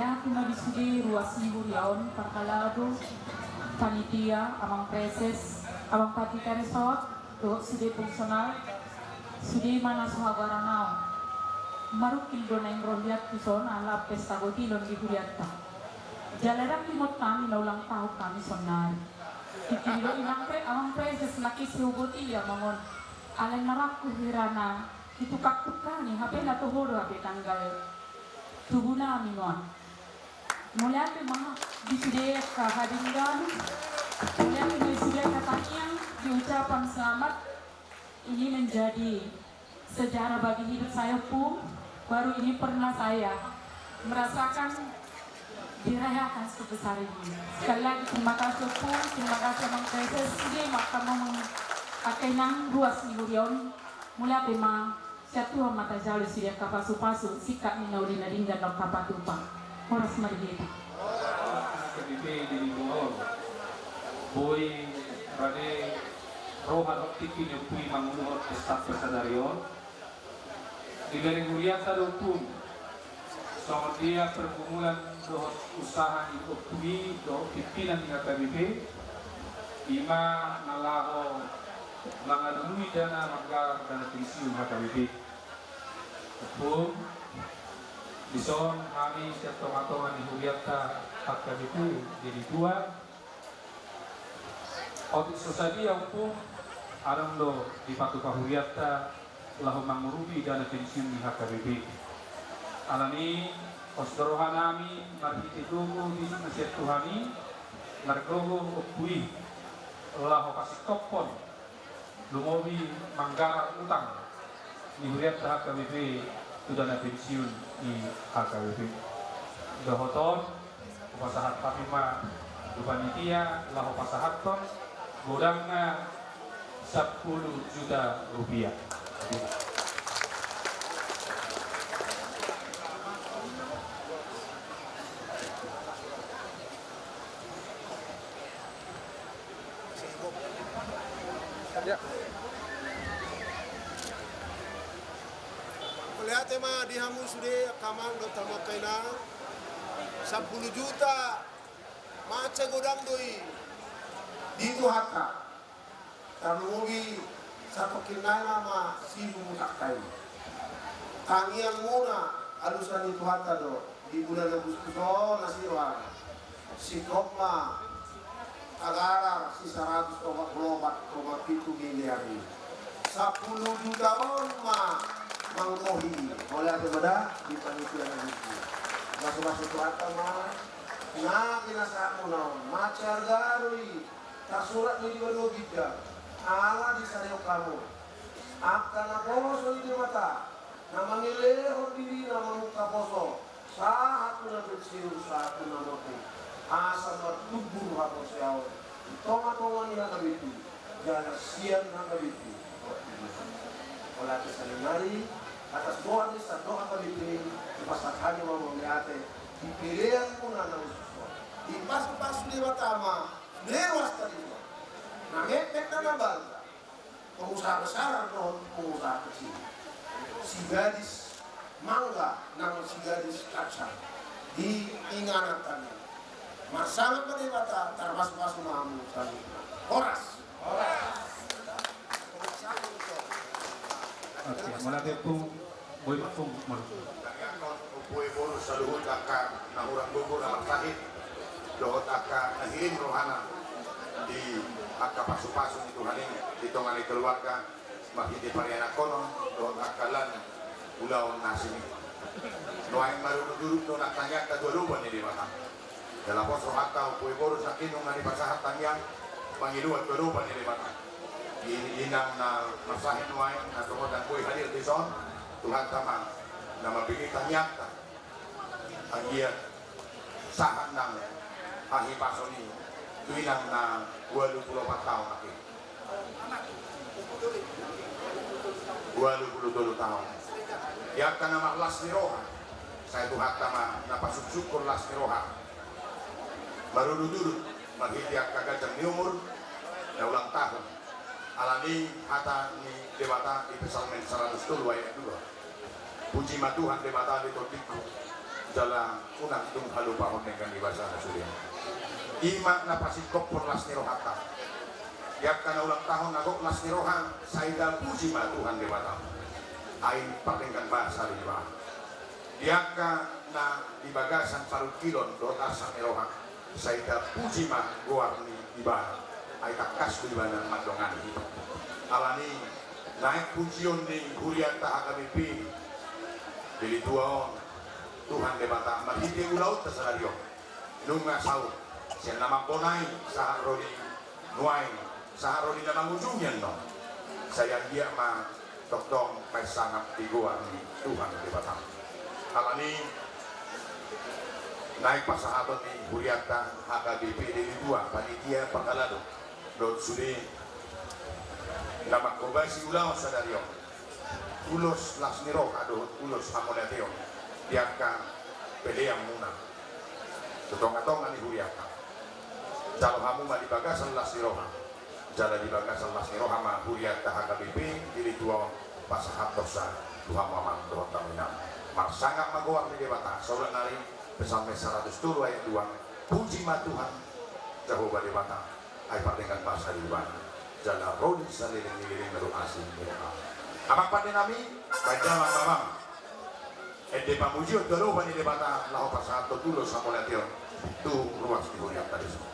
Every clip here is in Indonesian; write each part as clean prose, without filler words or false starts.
Malaya kuna disudi ruas minggu yaon perkalado panitia amang preses amang patika resort do sudi fungsional sudi mana suhagaranau maruk kildo na ingroliat pison ala pesta gotilon di Juliata jalarak timot kami na ulang tahu kami sonar ikilo amang preses laki siugoti ya mangon alen narak kuhirana itu kaktukani hape na tuhoro hape tanggal Tuguna amingon. Mulai dari mana disudah kehadiran, mulai dari disudah katanya diucapkan selamat. Ini menjadi sejarah bagi hidup saya pun. Baru ini pernah saya merasakan dirayakan sebesar ini. Sekali lagi terima kasih pun, terima kasih Bang Preses. Sudah mahkamah pakai nang ruas mingguan. Mulai dari satu mata jauh sudah kapasu-pasu sikap minau dina dinggan dok kapatupa horas margita kebibe di bawah boy rade rohan optiki nyukui mangunur estat persadarion di garing Juliata dopum soal dia pergumulan doh usaha di optiki doh pimpinan di KBB ima nalaho langadunui dana manggar dan pensiun HKBP Bung Bison kami setiap tomatongan di Juliata HKBP jadi dua Otik sosadi yang pun arang lo di Patuka Juliata lahu mangurubi dana pensiun di HKBP alani osdorohan kami marhiti dugu di Mesir Tuhani margogo opui lahu kasih kopon lumobi manggaran utang di Huriat HKBP sudah ada pensiun di HKBP Gahoton upasahat Papima Dupanitia lahu pasahaton godangna 10 juta rupiah. Ya. Melihat tema dihamu sudah kamang dokter makaina 10 juta mace godang doi di itu haka tarugi satu kinai nama sibu mutakai tangian muna alusan itu haka do di bulan Agustus nasirwan sikopma agar sisa 100,7 miliar ini 10 juta ma mangkohi oleh kepada di panitia itu masuk-masuk ke atas mah nah kinasamu naon macar garui tak surat ni dua giga ala di sareo kamu akan poso di mata nama nilehor diri nama muka poso saat na pensiun saat na motu asal bertubur atau siaw toma-toma ni hakabitu jangan sian hakabitu oleh kesalimari atas doa desa doa hakabitu pasakannya mau melihatnya di pilihan pun anak usus di pas-pas di matama lewas tadi nah ngepek na bangga pengusaha besar atau pengusaha kecil si gadis mangga nang si gadis kaca di ingatan masalah penibata termasuk mamu tadi horas Oke, mulai pun boy pun Upui bonus saluhut akan na urang gugur na magsahit dohot akan nahiling rohana di akka pasu-pasu itu haning hitungan keluarga mahiti pariana konon dohot akalan ulau nasi doain baru duduk do nak tanya ke dua luban ini mana dalam poso hatta upui bonus sakinung na di pasahatan yang pangiluan dua luban ini mana inang na masahin wain na tungod ang buhay hadir di son Tuhan tamang na mabigay kanyata ang iya sahan ng ahipaso ni tuwinang na 24 taon aki 22 taon yak ka na maklas ni Roha sa Tuhan tama napasuksuk ko las ni Roha marududurut maghitiak kagajang ni umur na ulang tahun alami hata ni Dewata di Pesalmen 102 ayat 2 puji Tuhan Dewata di Totiku jalan unang tung halupa dengan ibasa na sudah ima na pasikop por las nirohata yak kana ulang tahun nagok las nirohan saida puji ma Tuhan dewata ain pakengkan bahasa liwa yak na di bagasan parut kilon dota sa nirohan saida puji ma guarni ibana ay takas di bana madongan alani naik pujion ning huriata hakabipi dili tuaon Tuhan debata mahiti ulaut tasalario nunga saut siya namang konay sa rodi nuay sa rodi namang ujungyan no saya dia ma toktong may sangap tiguan ni Tuhan debata alani naik pasahabat ni huriata HKBP dili dua panitia pangkalado dot sudi namak kobasi ulaw sa dario ulos las niro adot ulos hamonateo diaka peleang muna tutong-atongan ni huriaka jalo hamu ma di bagasan las niroha jala di bagasan las niroha ma huriaka HKBP dili tuaw pasahap dosa Tuhan mamang doang taminam marsangak magawak ni debata saulan nari besampai 100 tulu ayat 2 puji ma Tuhan Jehovah debata ay patingan bahasa di bana jala rodi saliling-liling meru asing mereka amak patin nami baca mamang ede pamujiot dulu bani debata laho pasato tulo sa molatio tu ruas di huriak tadi semua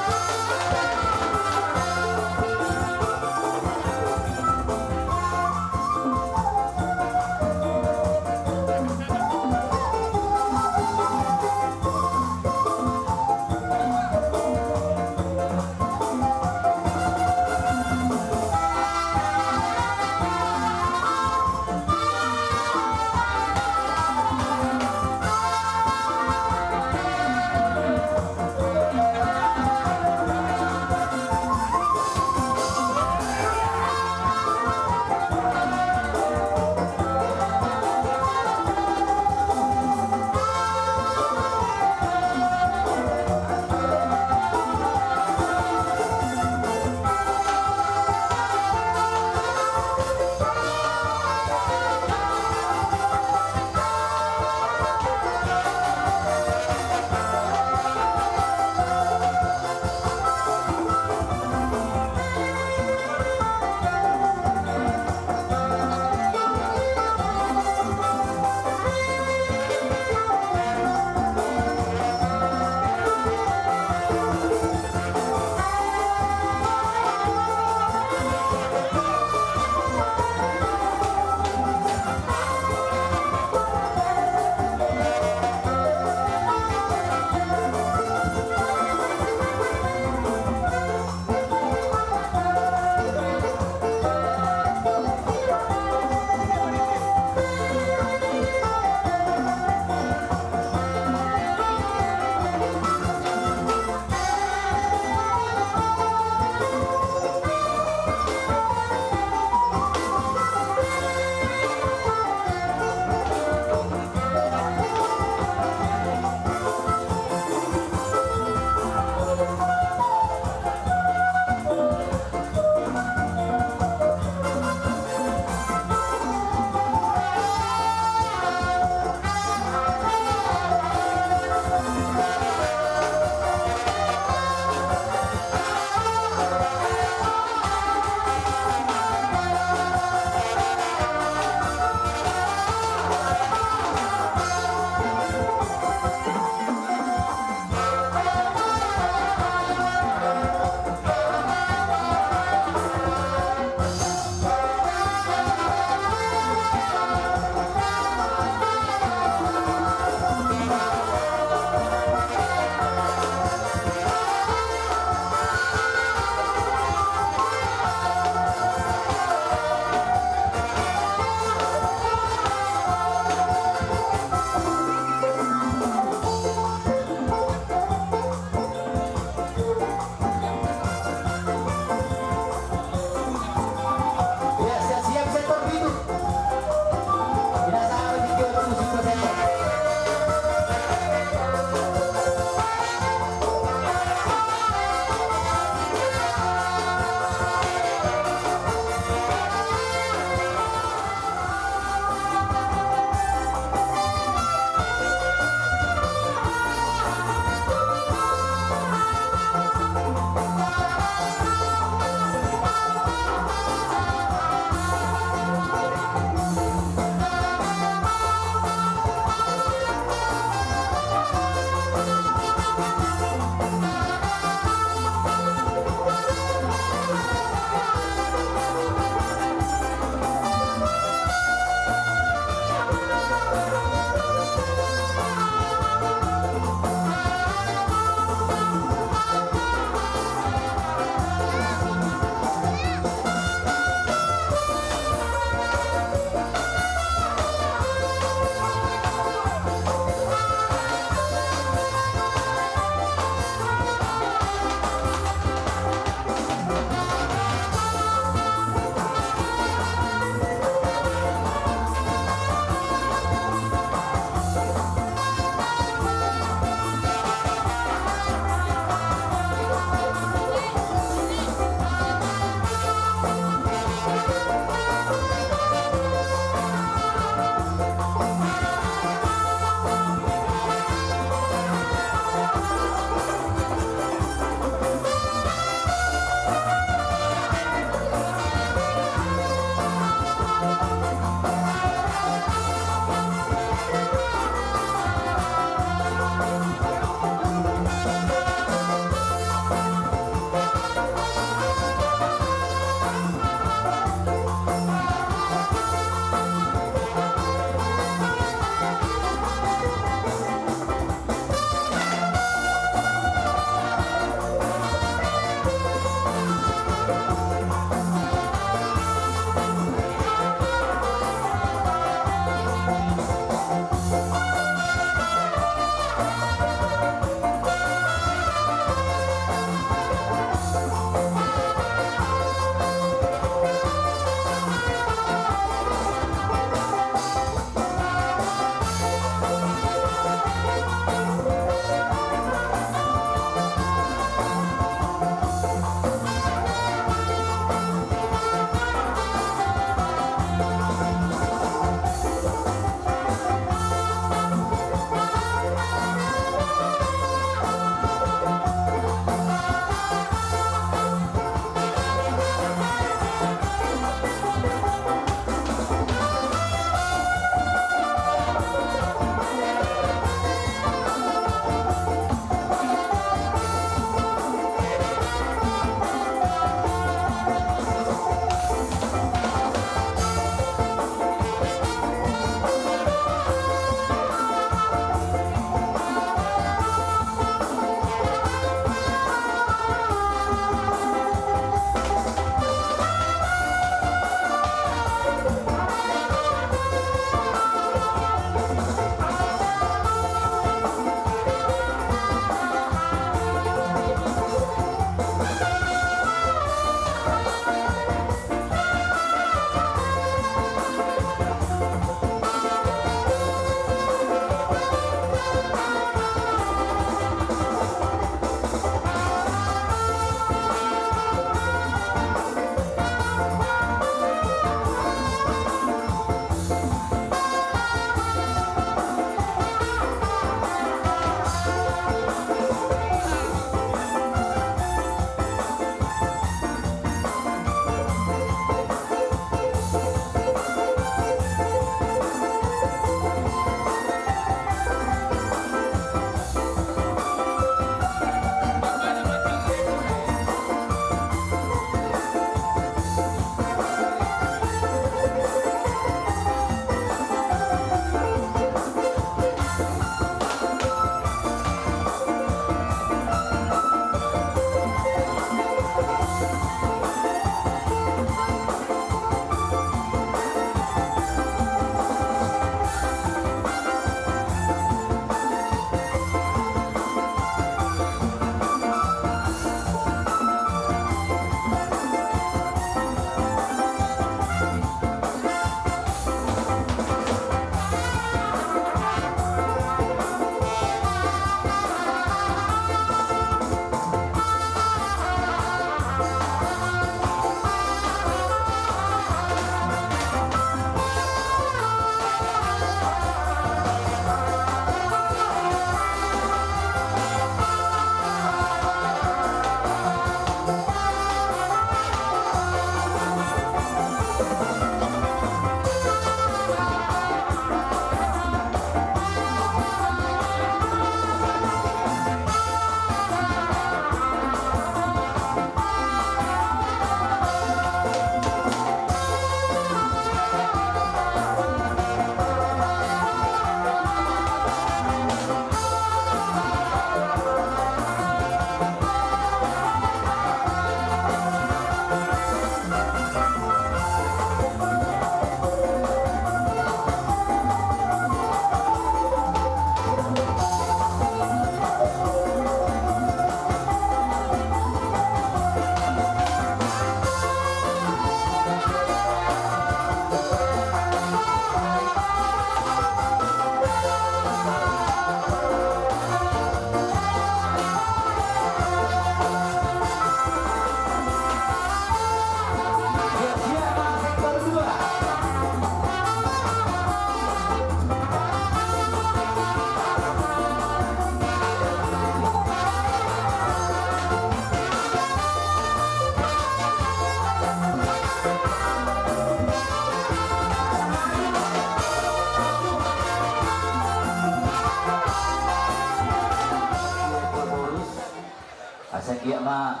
na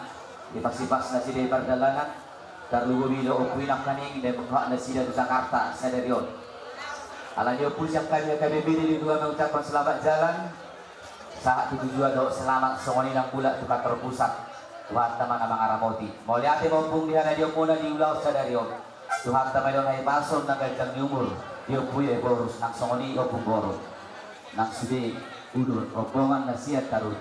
ipasipas na sila perdalangan karlugo bilo upuinak kaning dan pagkak na sila di Jakarta sa Derion. Alam niyo po siyang kami bili dua mengucapkan selamat jalan saat itu juga do selamat songoni ng pula tuka terpusat Tuhan teman amang aramoti. Mau lihat mumpung dia na dia muna di ulau sa Derion. Tuhan teman yung ay pason ng gajang umur dia puya boros ng songoni o punggoro ng sudi udur obongan na siya tarun.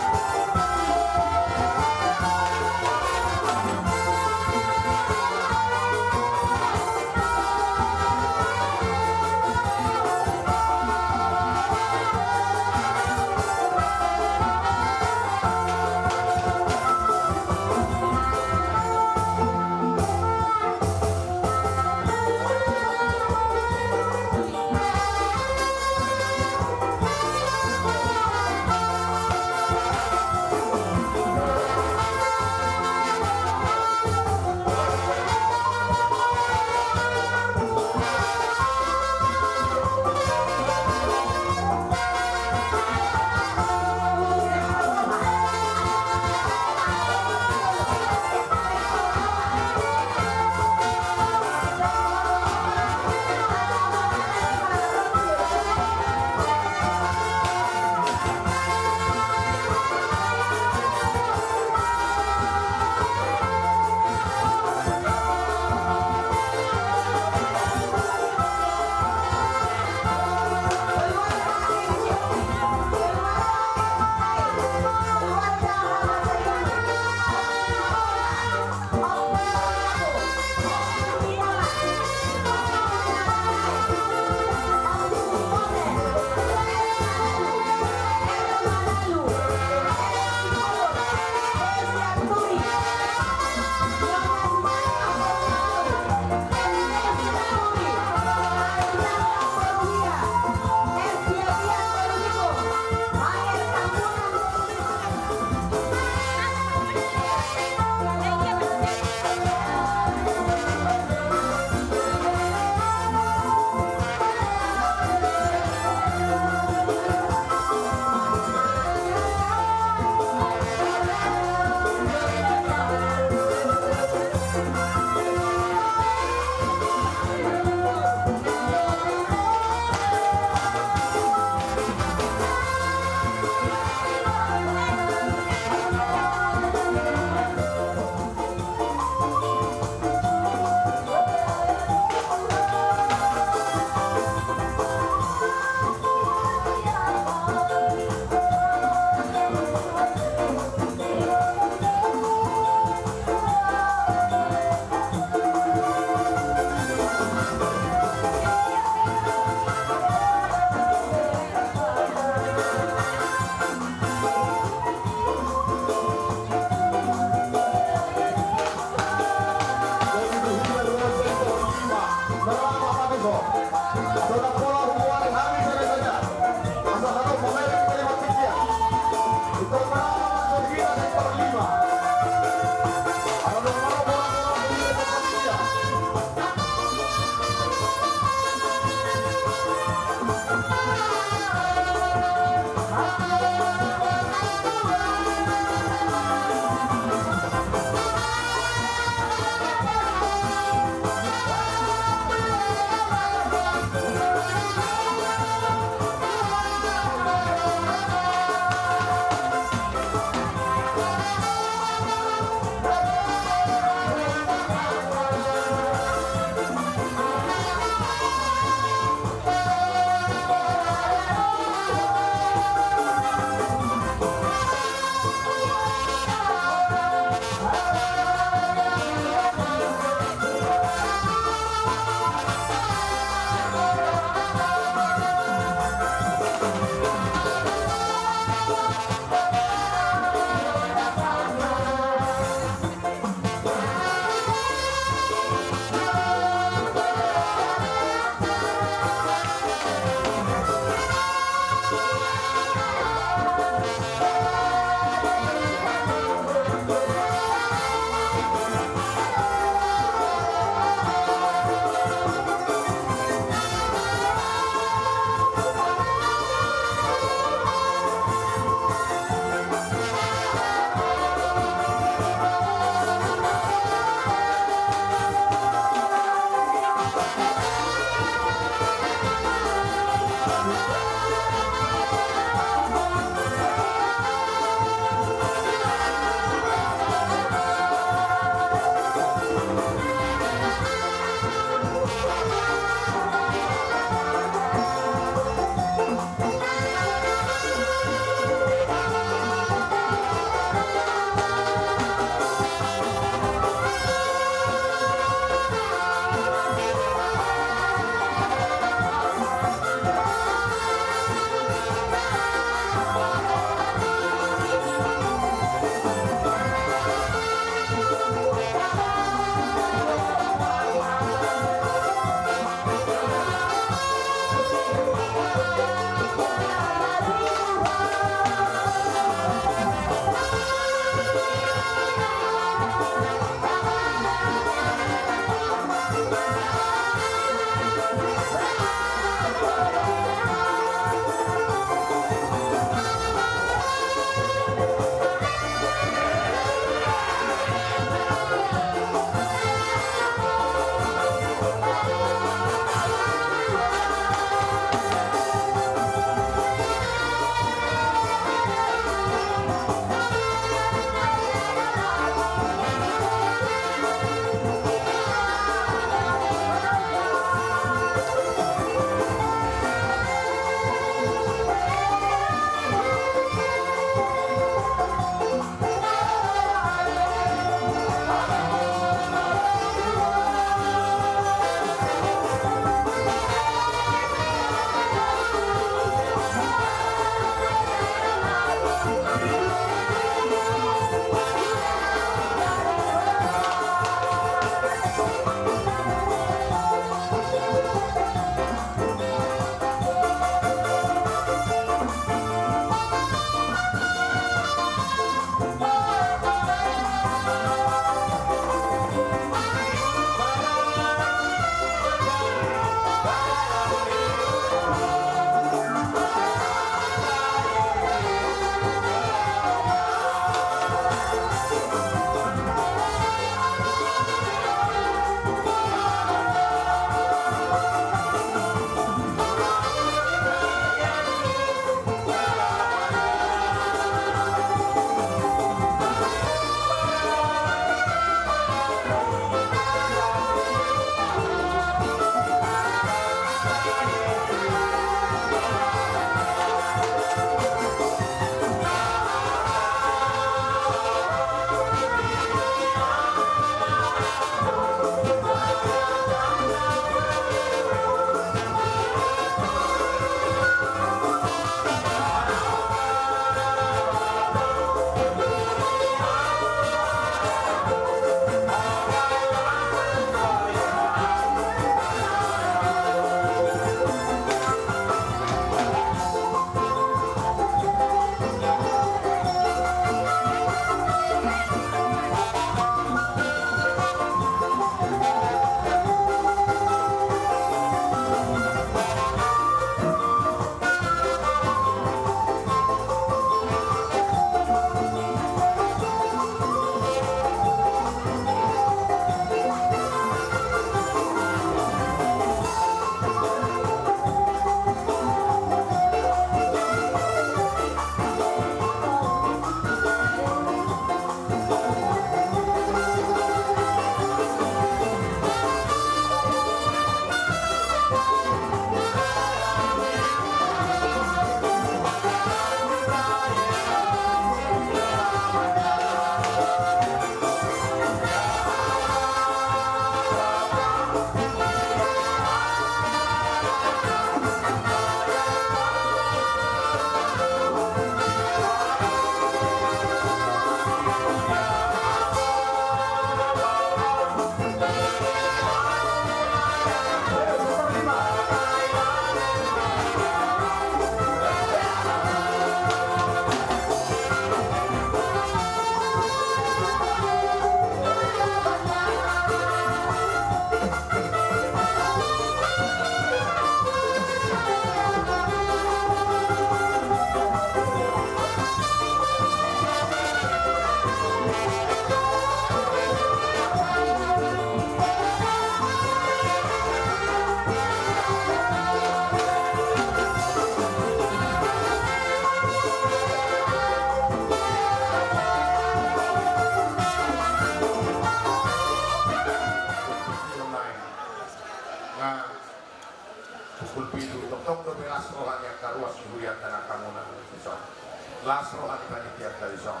di panitia tradision.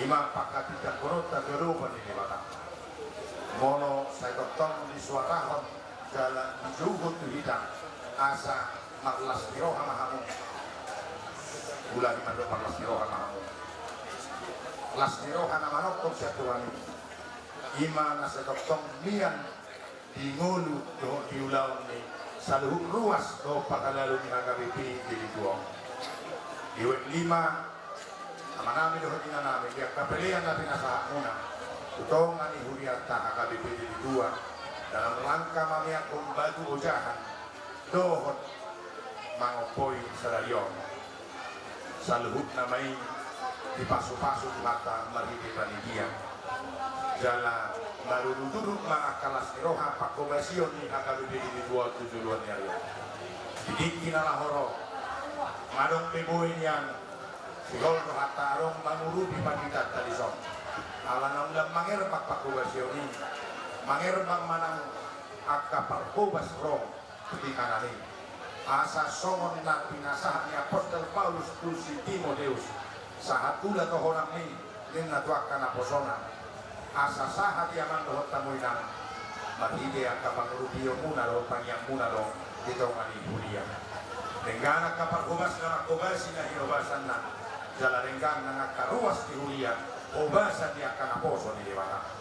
Ima pakatikan korota gerupan ini batang. Mono saya ketong di suarahon jalan juhut tu hidang asa marlas tiroha mahamu. Bulan di mandok marlas tiroha mahamu. Las tiroha namanok tong satuan. Ima nasa ketong mian di ngulu do diulau ni saluhuk ruas do pakalalu ni HKBP di Tuong. Di wet 5 sama nami do hina nami dia kapelian na pinasa una. Utong ani huriata HKBP di 2 dalam rangka mamia batu ojahan dohot mangopoi salarion. Saluhuk namai di pasu-pasu mata maridi panitia. Jala baru duduk mengakalas iroha pak komersion ni HKBP di 27 luar nyari. Jadi kinalah horo madong beboin yang sigol rohata arong mangurupi patitat tadi son. Alanang ulam mangerbak pak komersion ni mangerbak manang akka parkobas rong ketika nani. Asa songon na pinasahan ni Apostol Paulus Tusi Timodeus sahatula tohonang ni dengan tuakan aposona. Asa sahat yaman dohot tamuinang marhide ang kapangrubiyo muna lo pangyang muna lo ditong ani hulia renggana kapagubas na makubasi na hinobasan na jala renggang na karuas di hulia obasan niya kanaposo ni Dibata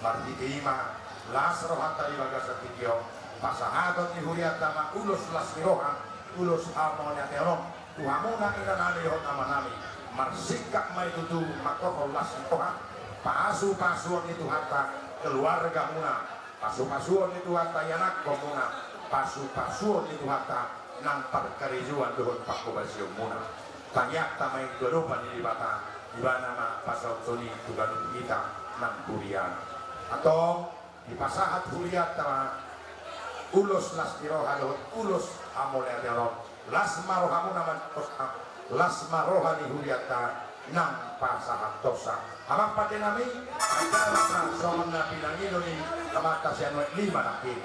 marhide ima las rohata di bagas at tikyo pasahatot ni hulia tama ulos las mirohan ulos amon ya teorong tuhamuna inanami dohot namanami marsikak may tutu makokol las mirohan pasu-pasuan itu harta keluarga muna, pasu-pasuan itu harta yanak komuna, pasu-pasuan itu harta nang perkerijuan dohon pakobasyon muna. Tanyak tamay gerupan di Bata, di mana ma pasal tuni tugan kita nang kurian. Atau di pasahat kuriat tama ulos las tiroha dohon ulos amole aderon las maroha muna man las maroha di huriata nang pasahat dosa. Amang pati nami adalah transforman na pinangino ni kamata siya 5 na kini.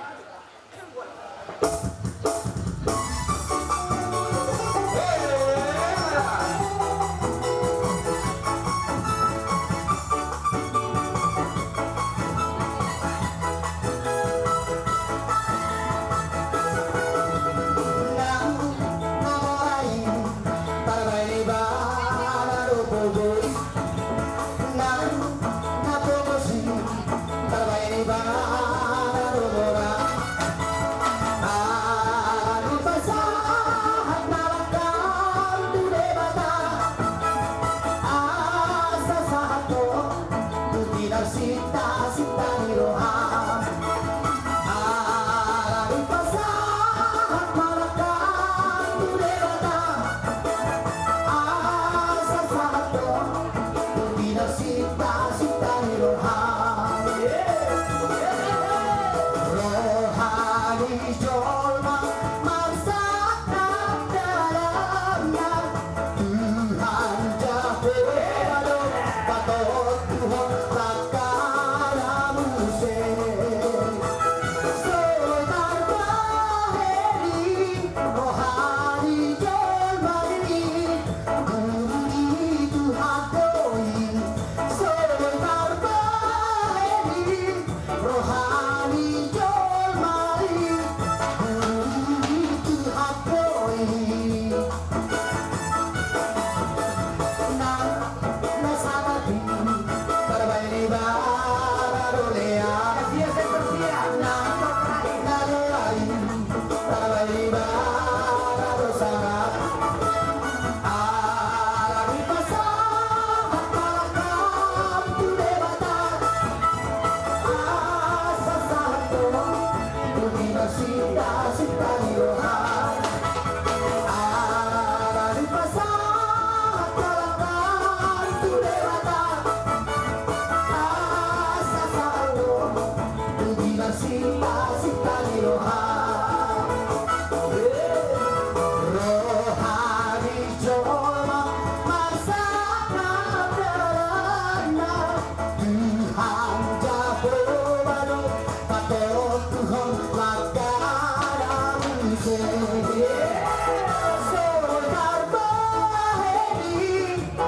Ah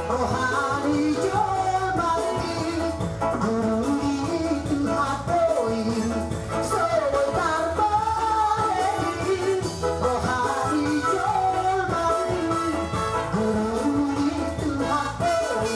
rohani jomani guru itu hatoi sebentar boleh rohani jomani guru itu hatoi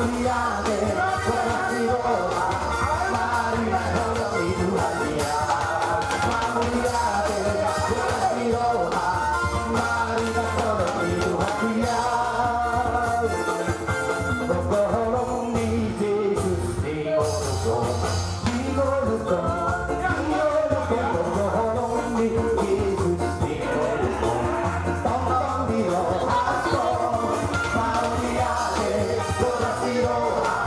lihat berarti doa mari tolong Tuhan dia mau lihat berarti doa mari tolong Tuhan dia tolong di Yesus di golgota tolong di Yesus di golgota tolong di roh mau lihat berarti doa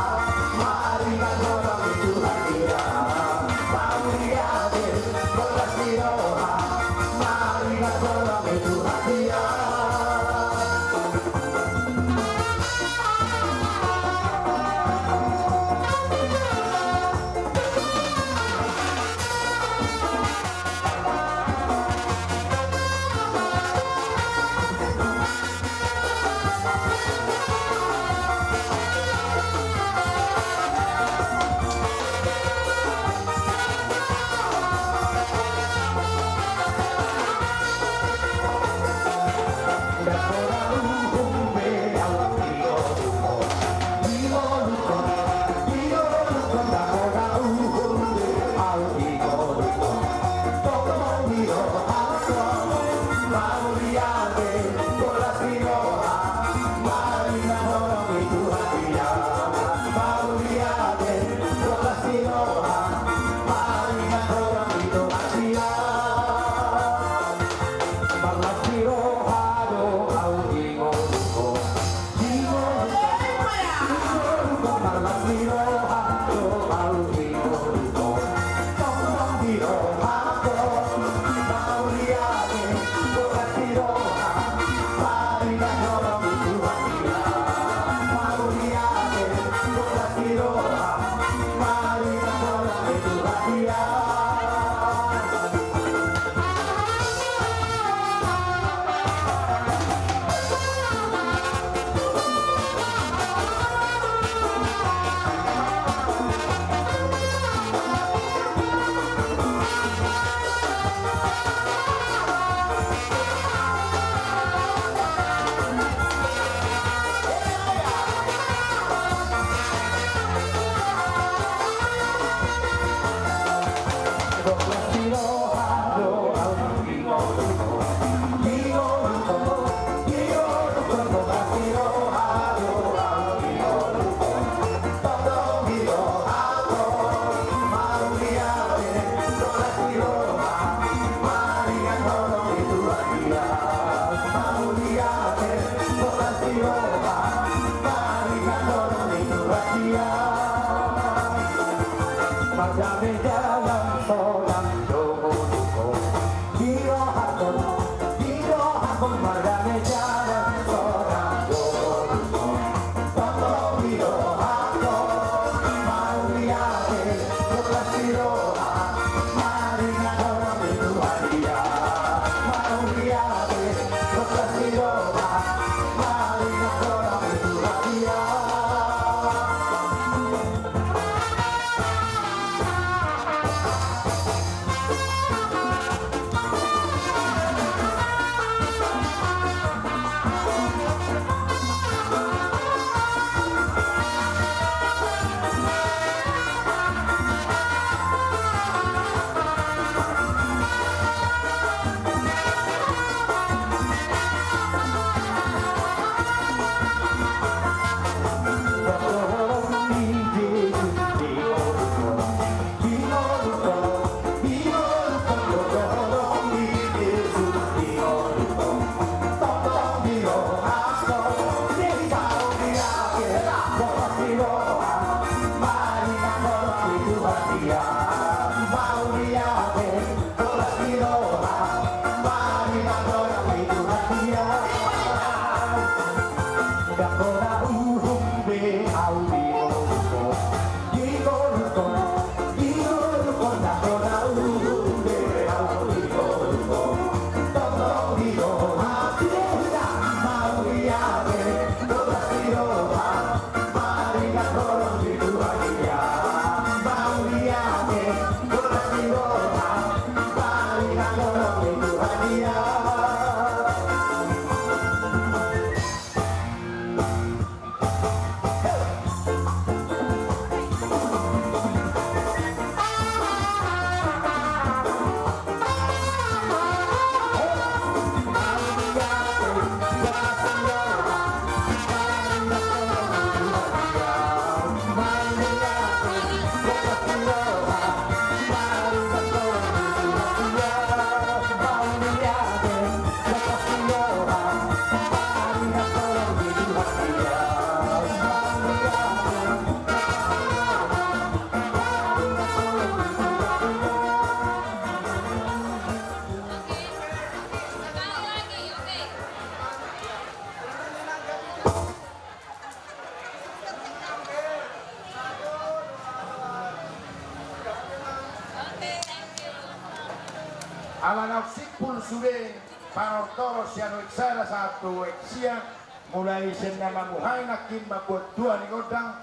Amanau sipul sude panortoro siano iksara satu eksia mulai senama muhai nakim mabuat dua ni godang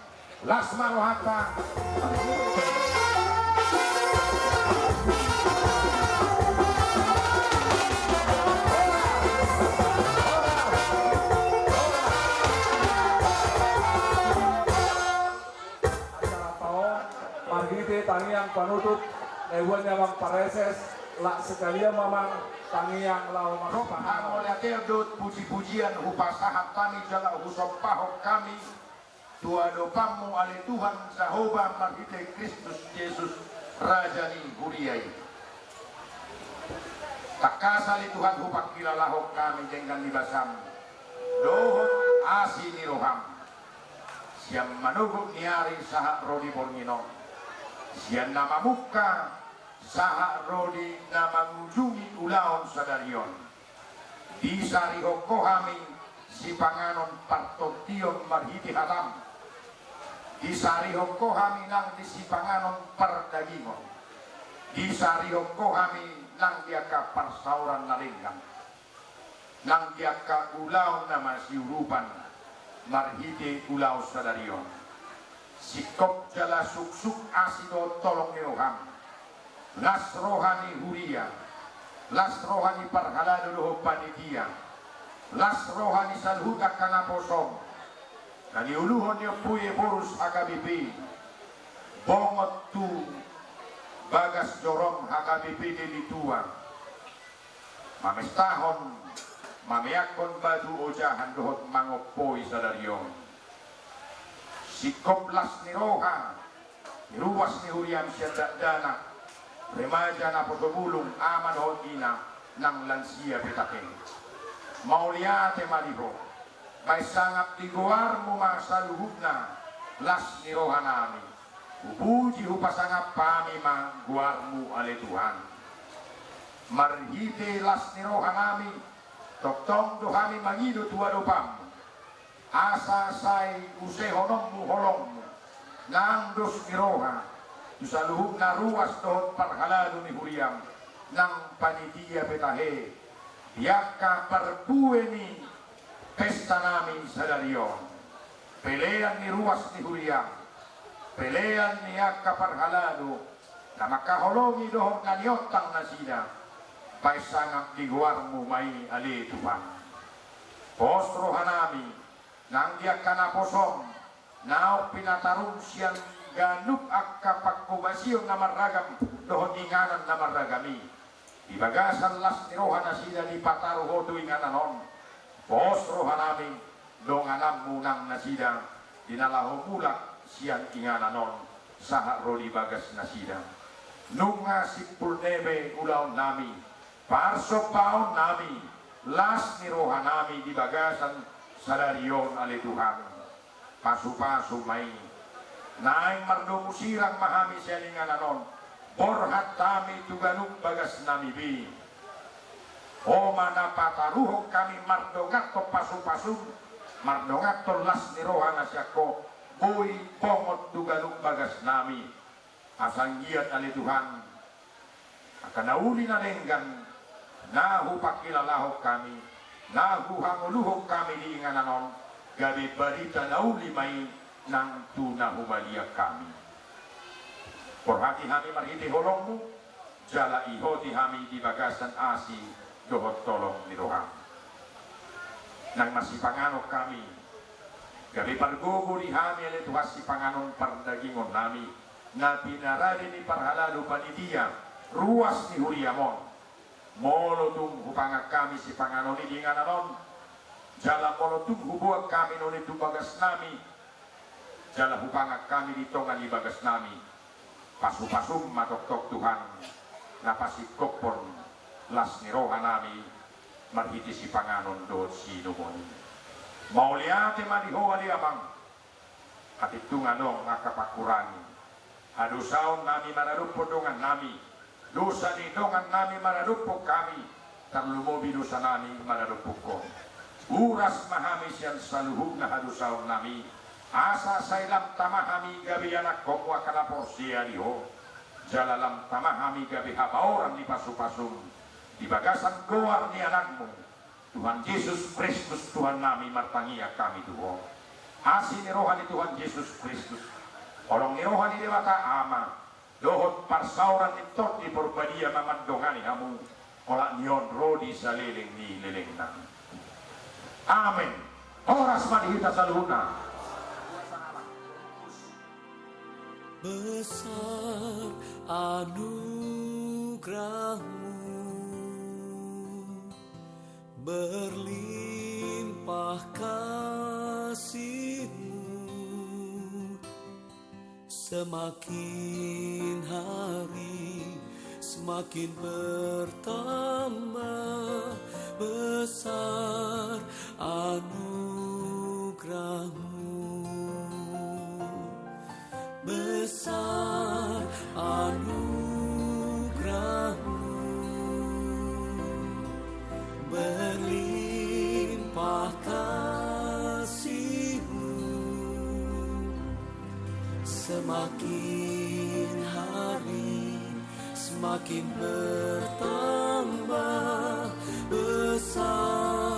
lasma rohata. Margite tangiang panutup ewan yang pareses lak sekalian mamang tangiang lau maropa Amoliatel dot puji-pujian hupasahat kami jala husopahok kami tua dopamu ale Tuhan Sahoba Margite Kristus Yesus Rajani Huriai takasali Tuhan hupak kilalahok kami jenggan dibasam dohot asi niroham siam manuguk niari sahak rodi borngino sian nama muka sahak rodi nama ngunjungi ulaon sadarion di sari hokohami si panganon partotion marhiti hatam di sari hokohami nang di si panganon perdagingon di sari hokohami nang diaka parsauran nalinggang nang diaka ulaon nama siurupan marhiti ulaon sadarion sikop jala suksuk asido tolong neoham las rohani huria las rohani parhalado doho panitia las rohani salhuta kana posom kani uluhon yo puye borus HKBP bongot tu bagas jorong HKBP delitua mamestahon mameyakon badu ojahan dohot mangopoi sadarion sikop las niroha niruwas ni huriam siya dana remaja na potobulong aman hodina ng lansia petake mauliate maliho may sangap tiguar mo masaluhub na las niroha nami upuji hupasangap pami guar mo ale Tuhan marhite las niroha nami toktong dohami mangido tuwadopam asa say usehonom mu holong mu nang dos niroha saluhub na ruwas dohot parhalado ni huriam nang panitia petahe yaka perpue ni pesta namin sa darion pelean ni ruwas ni huriam pelean ni yaka parhalado na makaholongi dohot na niotang na sida paisangap diguar mo may ali Tuhan postro hanami nang dia kana posong nao pinatarong siyang ganuk akka pagkubasyon na maragam dohon inganan na maragami ibagasan las nirohan na sila ni pataro ho tuwing ananon posro hanami dong anam munang na sila dinalaho mulak siyang ingananon saha roli bagas na sila nunga sipul nebe ulaw nami parso paon nami las nirohan nami di bagasan salarion ale Tuhan pasu-pasu may naing mardomu sirang mahami siyalingan anon borhat tami tuganuk bagas namibi o manapataruhok kami mardongat to pasu-pasu mardongat to las nirohan asyako boy pongot tuganuk bagas nami asanggiat ale Tuhan akan nauli na lenggan nahu pakilalahok kami nahu hanguluhok kami di ingananon gabi barita nauli may nang tunahumalia kami porhati hami marhiti holongmu jala ihoti hami di bagasan asi dohot tolong niroham nang masipanganok kami gabi pargogo di hami ale tuhas sipanganon pardagingon nami na pinarali ni parhalado panitia ruas ni huriamon molotung hupangak kami si panganon ni ingananon jala molotung hubuak kami noni bagas nami jala hupangak kami ditongan di bagas nami pasu-pasum matok-tok Tuhan napasikop pon las niroha nami marhiti si panganon do si numoni mauliate manihoa di abang katitunganong ngakapakurani adusaon nami mararupo dongan nami dosa ni dongan nami mararupo kami terlumobi dosa nami mararupo ko uras mahami siyan saluhug na hadusaon nami asa sailam tamahami gabi anak komo akala porsia diho jalalam tamahami gabi habaoran di pasu-pasum di bagasan goar ni anakmu Tuhan Yesus Kristus Tuhan nami martangia kami Tuhan asih ni rohani Tuhan Yesus Kristus olong ni rohani dewata ama dohot parsauran ni tot di porbadia mamad dongani hamu olak nion rodi saleleng ni leleng nami amin oras madihita saluna. Besar anugerahmu, berlimpah kasihmu, semakin hari semakin bertambah besar anugerahmu. Besar anugerahmu, berlimpah kasihmu, semakin hari semakin bertambah besar